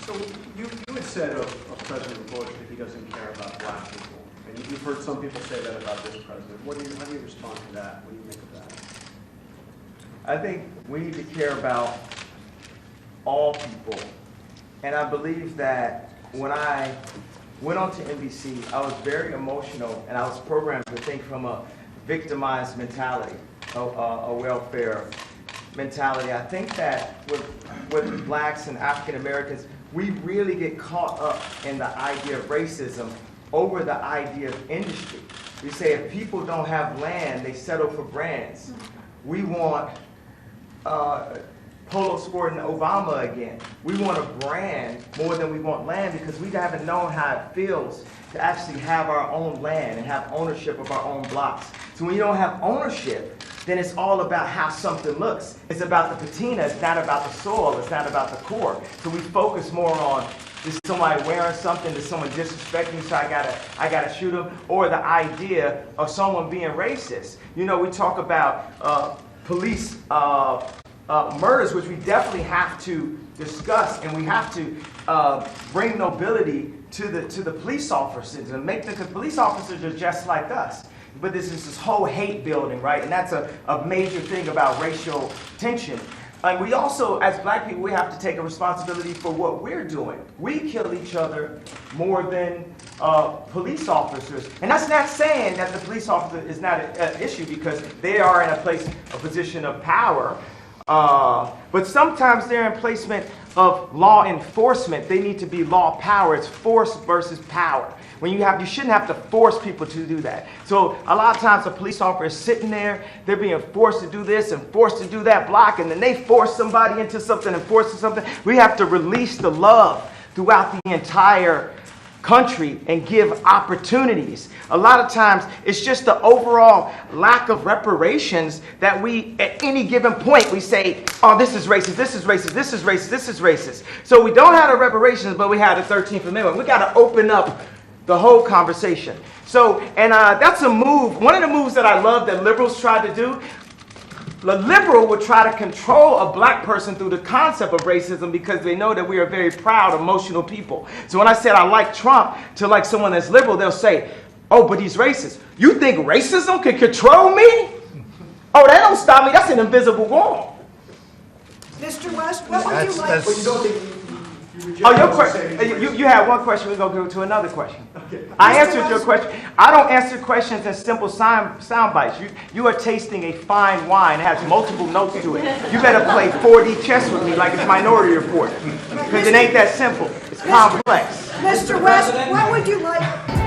So you had said of President Bush that he doesn't care about black people. And you've heard some people say that about this president. How do you respond to that? What do you make of that? I think we need to care about all people. And I believe that when I went on to NBC, I was very emotional and I was programmed to think from a victimized mentality, a welfare mentality. I think that with blacks and African Americans, we really get caught up in the idea of racism over the idea of industry. We say if people don't have land, they settle for brands. We want Polo Sport and Obama again. We want a brand more than we want land because we haven't known how it feels to actually have our own land and have ownership of our own blocks. So when you don't have ownership, then it's all about how something looks. It's about the patina, it's not about the soil, it's not about the core. So we focus more on, is somebody wearing something, is someone disrespecting me, so I gotta shoot them, or the idea of someone being racist. You know, we talk about police murders, which we definitely have to discuss, and we have to bring nobility to the police officers and make the police officers are just like us. But this is this whole hate building, right? And that's a major thing about racial tension. And we also, as black people, we have to take a responsibility for what we're doing. We kill each other more than police officers. And that's not saying that the police officer is not an issue because they are in a position of power. But sometimes they're in placement of law enforcement. They need to be law power. It's force versus power. When you shouldn't have to force people to do that. So a lot of times a police officer is sitting there, they're being forced to do this and forced to do that block, and then they force somebody into something and force something. We have to release the love throughout the entire country and give opportunities. A lot of times it's just the overall lack of reparations that we, at any given point, we say, oh, this is racist, this is racist, this is racist, this is racist. So we don't have the reparations, but we have the 13th Amendment. We got to open up the whole conversation. So, and that's a move, one of the moves that I love that liberals try to do. The liberal would try to control a black person through the concept of racism because they know that we are very proud, emotional people. So when I said I like Trump to like someone that's liberal, they'll say, oh, but he's racist. You think racism can control me? Oh, that don't stop me. That's an invisible wall. Mr. West, what would you like? But you don't think you Oh, your question. You had one question. We're going to go to another question. Okay. I answered your question. I don't answer questions in simple sound bites. You are tasting a fine wine. It has multiple notes to it. You better play 4D chess with me like it's Minority Report. Because it ain't that simple. It's complex. Mr. West, what would you like?